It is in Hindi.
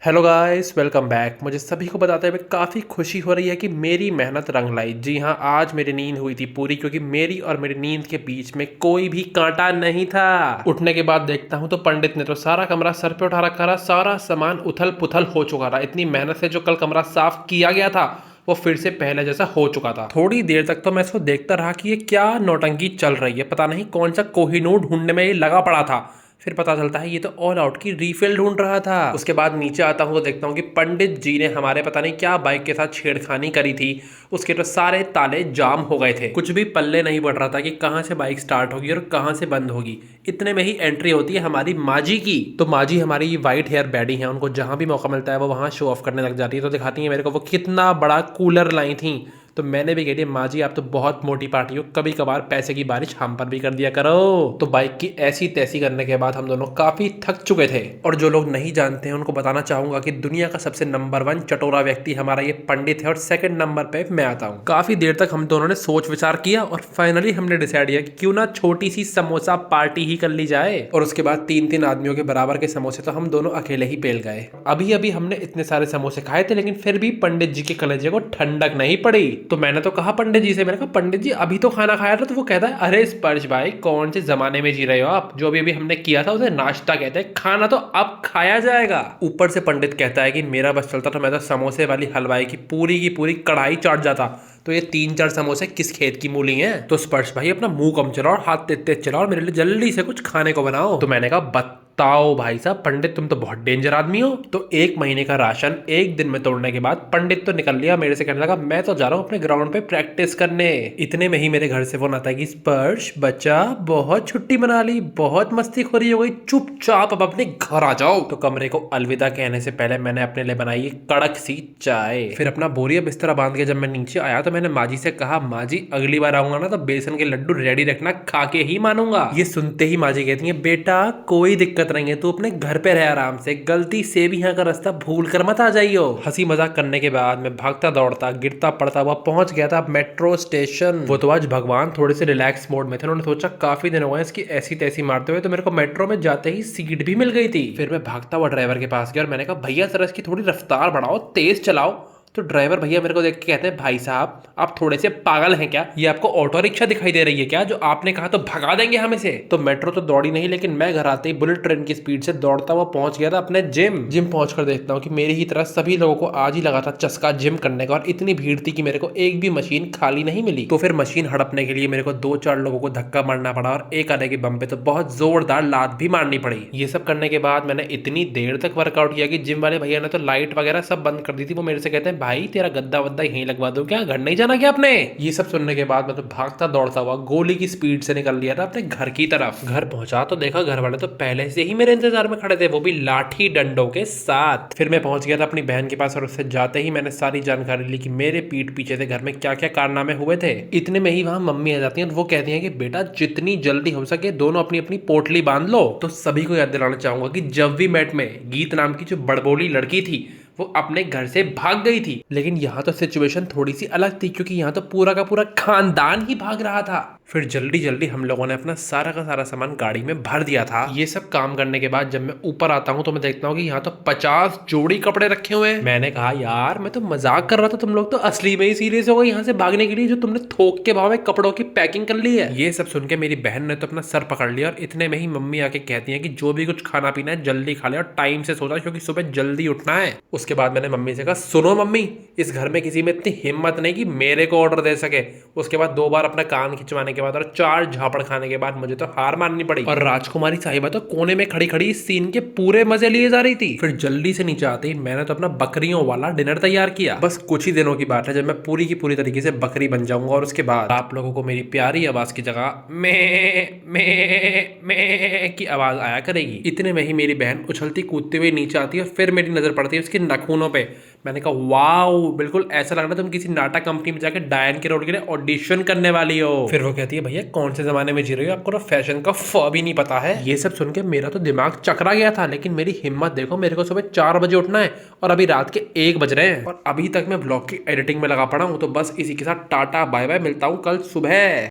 Hello guys, welcome back. मुझे सभी को बताते हुए काफ़ी खुशी हो रही है कि मेरी मेहनत रंग लाई। जी हाँ, आज मेरी नींद हुई थी पूरी, क्योंकि मेरी और मेरी नींद के बीच में कोई भी कांटा नहीं था। उठने के बाद देखता हूँ तो पंडित ने तो सारा कमरा सर पे उठा रखा था, सारा सामान उथल पुथल हो चुका था। इतनी मेहनत से जो कल कमरा साफ किया गया था वो फिर से पहले जैसा हो चुका था। थोड़ी देर तक तो मैं इसको देखता रहा कि ये क्या नौटंकी चल रही है, पता नहीं कौन सा कोहिनूर ढूंढने में ये लगा पड़ा था। फिर पता चलता है ये तो ऑल आउट की रीफिल ढूंढ रहा था। उसके बाद नीचे आता हूँ तो देखता हूँ कि पंडित जी ने हमारे पता नहीं क्या बाइक के साथ छेड़खानी करी थी। उसके तो सारे ताले जाम हो गए थे, कुछ भी पल्ले नहीं पड़ रहा था कि कहाँ से बाइक स्टार्ट होगी और कहाँ से बंद होगी। इतने में ही एंट्री होती है हमारी माँ जी की। तो माँ जी हमारी वाइट हेयर बैडी है, उनको जहां भी मौका मिलता है वो वहां शो ऑफ करने लग जाती है। तो दिखाती है मेरे को वो कितना बड़ा कूलर लाई थी। तो मैंने भी कह दिया, माँ जी आप तो बहुत मोटी पार्टी हो, कभी कभार पैसे की बारिश हम पर भी कर दिया करो। तो बाइक की ऐसी तैसी करने के बाद हम दोनों काफी थक चुके थे। और जो लोग नहीं जानते हैं उनको बताना चाहूंगा कि दुनिया का सबसे नंबर 1 चटोरा व्यक्ति हमारा ये पंडित है और सेकंड नंबर पे मैं आता हूँ। काफी देर तक हम दोनों ने सोच विचार किया और फाइनली हमने डिसाइड किया कि क्यों ना छोटी सी समोसा पार्टी ही कर ली जाए। और उसके बाद 3-3 आदमियों के बराबर के समोसे तो हम दोनों अकेले ही पेल गए। अभी अभी हमने इतने सारे समोसे खाए थे, लेकिन फिर भी पंडित जी के कलेजे को ठंडक नहीं पड़ी। तो मैंने तो कहा पंडित जी से, मैंने कहा पंडित जी अभी तो खाना खाया था। तो वो कहता है, अरे स्पर्श भाई कौन से जमाने में जी रहे हो आप, जो अभी हमने किया था उसे नाश्ता कहते हैं, खाना तो अब खाया जाएगा। ऊपर से पंडित कहता है कि मेरा बस चलता तो मैं तो समोसे वाली हलवाई की पूरी कढ़ाई चाट जाता। तो ये 3-4 समोसे किस खेत की मूली हैं। तो स्पर्श भाई अपना मुंह कम चलाओ और हाथ तेज तेज चलाओ और मेरे लिए जल्दी से कुछ खाने को बनाओ। तो मैंने कहा बताओ भाई साहब, पंडित तुम तो बहुत डेंजर आदमी हो। तो 1 महीने का राशन एक दिन में तोड़ने के बाद पंडित तो निकल लिया, मेरे से कहने लगा मैं तो जा रहा हूँ अपने ग्राउंड पे प्रैक्टिस करने। इतने में ही मेरे घर से फोन आता है कि स्पर्श बच्चा बहुत छुट्टी मना ली, बहुत मस्ती खोरी हो गई, चुपचाप अब अपने घर आ जाओ। तो कमरे को अलविदा कहने से पहले मैंने अपने लिए बनाई एक कड़क सी चाय। फिर अपना बोरिया बिस्तरा बांध के जब मैं नीचे आया तो मैंने माँ जी से कहा, माँ जी अगली बार आऊंगा ना तो बेसन के लड्डू रेडी रखना, खा के ही मानूंगा। ये सुनते ही माँ जी कहती है, बेटा कोई दिक्कत नहीं है, तू अपने घर पे रह आराम से, गलती से भी यहाँ का रास्ता भूल कर मत आ जाइयो। हंसी मजाक करने के बाद मैं भागता दौड़ता गिरता पड़ता हुआ पहुंच गया था मेट्रो स्टेशन। वो तो आज भगवान थोड़े से रिलैक्स मोड में थे, उन्होंने सोचा काफी दिन हो गए इसकी ऐसी तैसी मारते हुए, तो मेरे को मेट्रो में जाते ही सीट भी मिल गई थी। फिर मैं भागता हुआ ड्राइवर के पास गया और मैंने कहा, भैया सर इसकी थोड़ी रफ्तार बढ़ाओ, तेज चलाओ। तो ड्राइवर भैया मेरे को देख के कहते हैं, भाई साहब आप थोड़े से पागल हैं क्या, ये आपको ऑटो रिक्शा दिखाई दे रही है क्या, जो आपने कहा तो भगा देंगे हम इसे। तो मेट्रो तो दौड़ी नहीं, लेकिन मैं घर आते ही बुलेट ट्रेन की स्पीड से दौड़ता हुआ पहुंच गया था अपने जिम पहुंचकर देखता हूँ कि मेरी ही तरह सभी लोगों को आज ही लगा था चस्का जिम करने का, और इतनी भीड़ थी कि मेरे को एक भी मशीन खाली नहीं मिली। तो फिर मशीन हड़पने के लिए मेरे को 2-4 लोगों को धक्का मारना पड़ा और एक आधे के बम पे तो बहुत जोरदार लात भी मारनी पड़ी। ये सब करने के बाद मैंने इतनी देर तक वर्कआउट किया कि जिम वाले भैया ने तो लाइट वगैरह सब बंद कर दी थी। वो मेरे से कहते हैं, भाई तेरा गद्दा वद्दा यहीं लगवा दो क्या, घर नहीं जाना क्या आपने। ये सब सुनने के बाद मैं तो भागता दौड़ता हुआ गोली की स्पीड से निकल लिया था अपने घर की तरफ। घर पहुंचा तो देखा घर वाले तो पहले से ही मेरे इंतजार में खड़े थे, वो भी लाठी डंडों के साथ। फिर मैं पहुंच गया था अपनी बहन के पास और उससे जाते ही मैंने सारी जानकारी ली कि मेरे पीठ पीछे से घर में क्या क्या कारनामे हुए थे। इतने में ही वहां मम्मी आ जाती है और वो कहती है कि बेटा जितनी जल्दी हो सके दोनों अपनी अपनी पोटली बांध लो। तो सभी को याद दिलाना चाहूंगा कि जब वी मेट में गीत नाम की जो बड़बोली लड़की थी वो अपने घर से भाग गई थी, लेकिन यहाँ तो सिचुएशन थोड़ी सी अलग थी, क्योंकि यहाँ तो पूरा का पूरा खानदान ही भाग रहा था। फिर जल्दी जल्दी हम लोगों ने अपना सारा का सारा सामान गाड़ी में भर दिया था। ये सब काम करने के बाद जब मैं ऊपर आता हूँ तो मैं देखता हूँ कि यहाँ तो 50 जोड़ी कपड़े रखे हुए हैं। मैंने कहा यार मैं तो मजाक कर रहा था, तुम लोग तो असली में ही सीरियस हो गए यहाँ से भागने के लिए, जो तुमने थोक के भाव में कपड़ों की पैकिंग कर ली है। ये सब सुन के मेरी बहन ने तो अपना सर पकड़ लिया और इतने में ही मम्मी आके कहती है कि जो भी कुछ खाना पीना है जल्दी खा ले और टाइम से सो जा, क्योंकि सुबह जल्दी उठना है। उसके बाद मैंने मम्मी से कहा, सुनो मम्मी इस घर में किसी में इतनी हिम्मत नहीं कि मेरे को ऑर्डर दे सके। उसके बाद 2 बार अपना कान खिंचवाने के बाद और 4 झापड़ खाने के बाद मुझे तो हार माननी पड़ी, और राजकुमारी साहिबा तो कोने में खड़ी खड़ी इस सीन के पूरे मजे लिए जा रही थी। फिर जल्दी से नीचे आते ही मैंने तो अपना बकरियों वाला डिनर तैयार किया। बस कुछ ही दिनों की बात है जब मैं पूरी की पूरी तरीके से बकरी बन जाऊंगा और उसके बाद आप लोगों को मेरी प्यारी आवाज की जगह मैं की आवाज आया करेगी। इतने में ही मेरी बहन उछलती कूदते हुए नीचे आती है और फिर मेरी नजर पड़ती है उसके नाखूनों पे। मैंने कहा वाओ, बिल्कुल ऐसा लग रहा है तुम किसी नाटक कंपनी में जाकर डायन के रोल के लिए ऑडिशन करने वाली हो। फिर वो कहती है, भैया कौन से जमाने में जी रही हो, आपको ना फैशन का फ भी नहीं पता है। ये सब सुन के मेरा तो दिमाग चकरा गया था, लेकिन मेरी हिम्मत देखो, मेरे को सुबह 4 बजे उठना है और अभी रात के 1 बज रहे हैं और अभी तक मैं ब्लॉग की एडिटिंग में लगा पड़ा हूँ। तो बस इसी के साथ टाटा बाय बाय, मिलता हूँ कल सुबह।